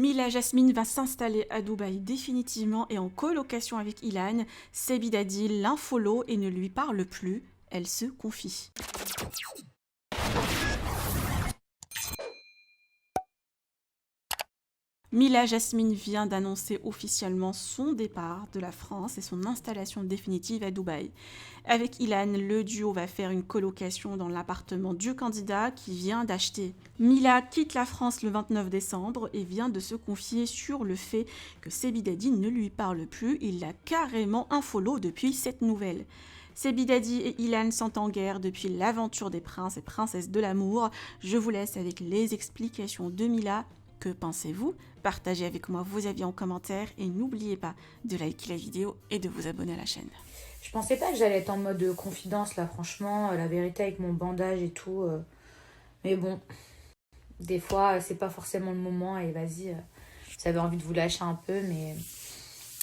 Mila Jasmine va s'installer à Dubaï définitivement et en colocation avec Ilan. Sebi Dadi l'infollow et ne lui parle plus. Elle se confie. Mila Jasmine vient d'annoncer officiellement son départ de la France et son installation définitive à Dubaï. Avec Ilan, le duo va faire une colocation dans l'appartement du candidat qui vient d'acheter. Mila quitte la France le 29 décembre et vient de se confier sur le fait que Sebi Dadi ne lui parle plus. Il l'a carrément unfollow depuis cette nouvelle. Sebi Dadi et Ilan sont en guerre depuis l'aventure des princes et princesses de l'amour. Je vous laisse avec les explications de Mila. Que pensez-vous? Partagez avec moi vos avis en commentaire et n'oubliez pas de liker la vidéo et de vous abonner à la chaîne. Je pensais pas que j'allais être en mode confidence là, franchement, la vérité avec mon bandage et tout. Mais bon, des fois, c'est pas forcément le moment et vas-y, j'avais envie de vous lâcher un peu. Mais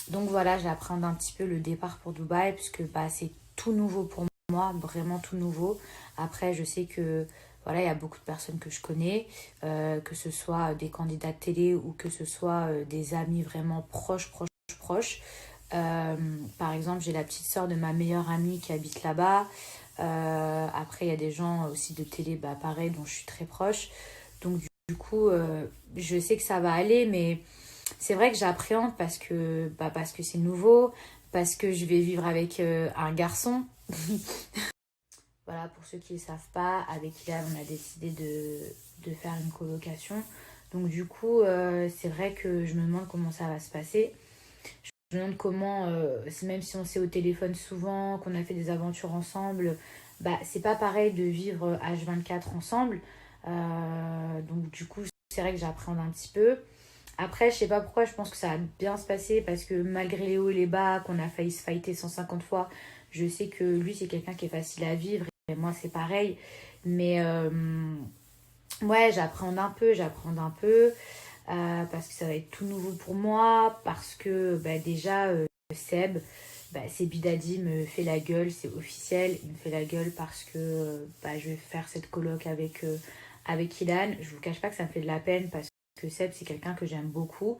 donc voilà, j'apprends un petit peu le départ pour Dubaï puisque bah, c'est tout nouveau pour moi, vraiment tout nouveau. Après, je sais que voilà, il y a beaucoup de personnes que je connais, que ce soit des candidats de télé ou que ce soit des amis vraiment proches. Par exemple, j'ai la petite sœur de ma meilleure amie qui habite là-bas. Après, il y a des gens aussi de télé, bah, pareil, dont je suis très proche. Donc, du coup, je sais que ça va aller, mais c'est vrai que j'appréhende parce que c'est nouveau, parce que je vais vivre avec un garçon. Voilà, pour ceux qui ne savent pas, avec Ilan, on a décidé de faire une colocation. Donc, du coup, c'est vrai que je me demande comment ça va se passer. Je me demande comment, même si on s'est au téléphone souvent, qu'on a fait des aventures ensemble, bah c'est pas pareil de vivre H24 ensemble. Donc du coup, c'est vrai que j'appréhende un petit peu. Après, je sais pas pourquoi, je pense que ça va bien se passer parce que malgré les hauts et les bas, qu'on a failli se fighter 150 fois, je sais que lui, c'est quelqu'un qui est facile à vivre et moi, c'est pareil. Mais ouais, j'appréhende un peu. Parce que ça va être tout nouveau pour moi, parce que bah, déjà Seb, bah, Sebi Dadi me fait la gueule, c'est officiel, il me fait la gueule parce que bah, je vais faire cette coloc avec Ilan. Je vous cache pas que ça me fait de la peine parce que Seb c'est quelqu'un que j'aime beaucoup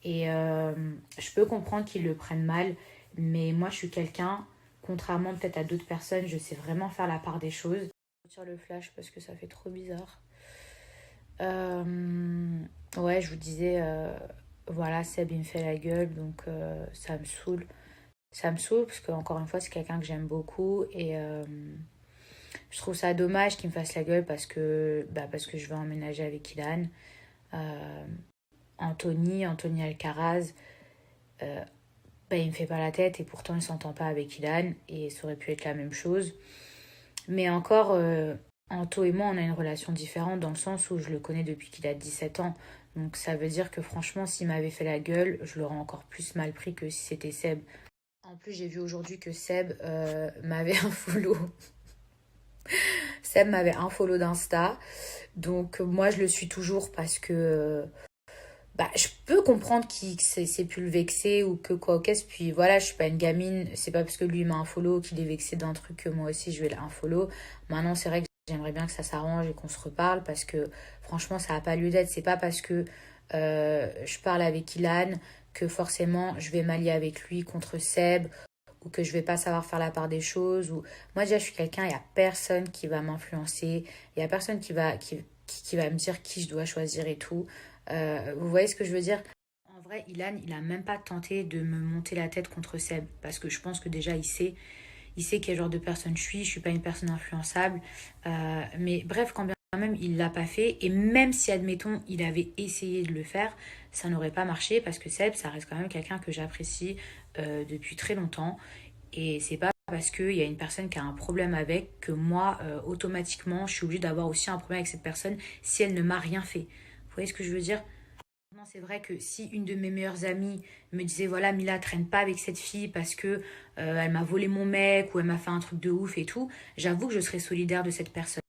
et je peux comprendre qu'il le prenne mal, mais moi je suis quelqu'un, contrairement peut-être à d'autres personnes, je sais vraiment faire la part des choses. Je retire le flash parce que ça fait trop bizarre. Ouais, je vous disais, voilà, Seb il me fait la gueule, donc ça me saoule. Ça me saoule parce que encore une fois, c'est quelqu'un que j'aime beaucoup et je trouve ça dommage qu'il me fasse la gueule parce que je vais emménager avec Ilan. Euh, Anthony Alcaraz, bah, il me fait pas la tête et pourtant il s'entend pas avec Ilan et ça aurait pu être la même chose. Mais encore, Anto et moi, on a une relation différente dans le sens où je le connais depuis qu'il a 17 ans. Donc ça veut dire que franchement, s'il m'avait fait la gueule, je l'aurais encore plus mal pris que si c'était Seb. En plus, j'ai vu aujourd'hui que Seb m'avait un follow. Seb m'avait un follow d'Insta. Donc moi, je le suis toujours parce que bah, je peux comprendre qu'il c'est pu le vexer ou que quoi qu'est-ce. Puis voilà, je suis pas une gamine. C'est pas parce que lui m'a un follow qu'il est vexé d'un truc que moi aussi je vais un follow. Maintenant, c'est vrai que j'aimerais bien que ça s'arrange et qu'on se reparle parce que franchement, ça n'a pas lieu d'être. C'est pas parce que je parle avec Ilan que forcément je vais m'allier avec lui contre Seb ou que je vais pas savoir faire la part des choses. Ou... Moi, déjà, je suis quelqu'un, il n'y a personne qui va m'influencer. Il n'y a personne qui va me dire qui je dois choisir et tout. Vous voyez ce que je veux dire? En vrai, Ilan, il a même pas tenté de me monter la tête contre Seb. Parce que je pense que déjà, il sait quel genre de personne je suis. Je suis pas une personne influençable. Mais bref, quand bien même, il l'a pas fait. Et même si, admettons, il avait essayé de le faire, ça n'aurait pas marché. Parce que Seb, ça reste quand même quelqu'un que j'apprécie depuis très longtemps. Et c'est pas parce qu'il y a une personne qui a un problème avec que moi, automatiquement, je suis obligée d'avoir aussi un problème avec cette personne si elle ne m'a rien fait. Vous voyez ce que je veux dire? C'est vrai que si une de mes meilleures amies me disait voilà Mila traîne pas avec cette fille parce que elle m'a volé mon mec ou elle m'a fait un truc de ouf et tout, j'avoue que je serais solidaire de cette personne.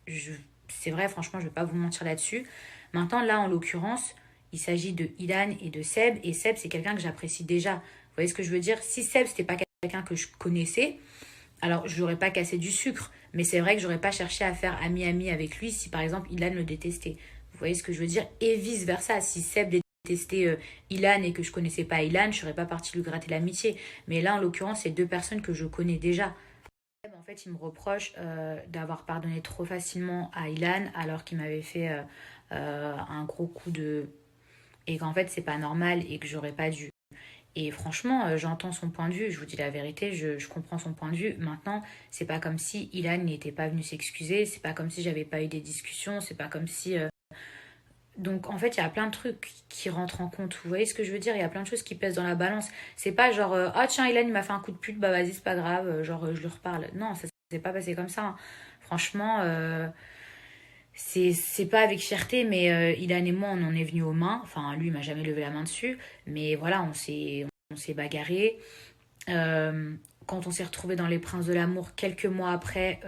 Je, c'est vrai, franchement, je vais pas vous mentir là-dessus. Maintenant, là, en l'occurrence, il s'agit de Ilan et de Seb. Et Seb, c'est quelqu'un que j'apprécie déjà. Vous voyez ce que je veux dire? Si Seb, c'était pas quelqu'un que je connaissais, alors je n'aurais pas cassé du sucre. Mais c'est vrai que j'aurais pas cherché à faire ami-ami avec lui si, par exemple, Ilan le détestait. Vous voyez ce que je veux dire? Et vice-versa. Si Seb détesté Ilan et que je connaissais pas Ilan, je serais pas partie lui gratter l'amitié. Mais là, en l'occurrence, c'est deux personnes que je connais déjà. En fait, il me reproche d'avoir pardonné trop facilement à Ilan alors qu'il m'avait fait un gros coup de... Et qu'en fait, c'est pas normal et que j'aurais pas dû. Et franchement, j'entends son point de vue, je vous dis la vérité, je comprends son point de vue. Maintenant, c'est pas comme si Ilan n'était pas venu s'excuser, c'est pas comme si j'avais pas eu des discussions, c'est pas comme si... Donc en fait, il y a plein de trucs qui rentrent en compte. Vous voyez ce que je veux dire? Il y a plein de choses qui pèsent dans la balance. C'est pas genre, ah tiens, Ilan, il m'a fait un coup de pute, bah vas-y, c'est pas grave, genre, je lui reparle. Non, ça s'est pas passé comme ça, hein. Franchement, c'est pas avec fierté, mais Ilan et moi, on en est venus aux mains. Enfin, lui, il m'a jamais levé la main dessus. Mais voilà, on s'est bagarré. Euh, Quand on s'est retrouvé dans Les Princes de l'amour, quelques mois après,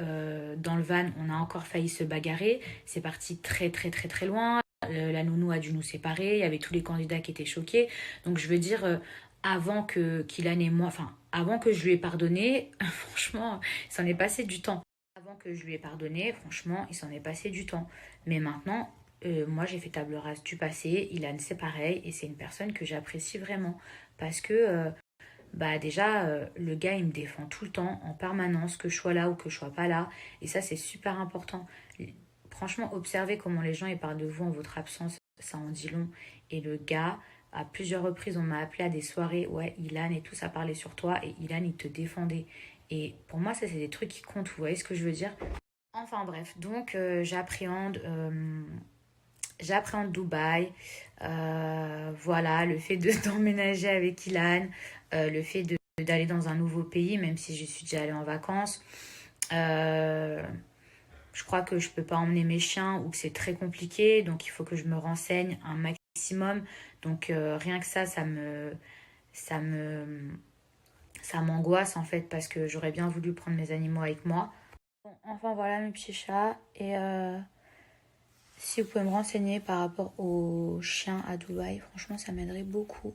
dans le van, on a encore failli se bagarrer. C'est parti très, très, très, très loin. La nounou a dû nous séparer. Il y avait tous les candidats qui étaient choqués. Donc, je veux dire, avant que Kylian et moi, enfin, avant que je lui ai pardonné, franchement, il s'en est passé du temps. Avant que je lui ai pardonné, franchement, il s'en est passé du temps. Mais maintenant, moi, j'ai fait table rase du passé. Ilan, c'est pareil. Et c'est une personne que j'apprécie vraiment. Parce que, bah déjà, le gars, il me défend tout le temps, en permanence, que je sois là ou que je sois pas là. Et ça, c'est super important. Franchement, observez comment les gens ils parlent de vous en votre absence, ça en dit long. Et le gars, à plusieurs reprises, on m'a appelé à des soirées, ouais, Ilan et tout, ça parlait sur toi, et Ilan, il te défendait. Et pour moi, ça, c'est des trucs qui comptent, vous voyez ce que je veux dire? Enfin bref, donc j'appréhende Dubaï. Voilà, le fait de d'emménager avec Ilan, le fait d'aller dans un nouveau pays, même si je suis déjà allée en vacances. Euh, je crois que je peux pas emmener mes chiens ou que c'est très compliqué, donc il faut que je me renseigne un maximum. Donc rien que ça me, ça m'angoisse en fait parce que j'aurais bien voulu prendre mes animaux avec moi. Bon, enfin voilà mes petits chats et si vous pouvez me renseigner par rapport aux chiens à Dubaï, franchement ça m'aiderait beaucoup.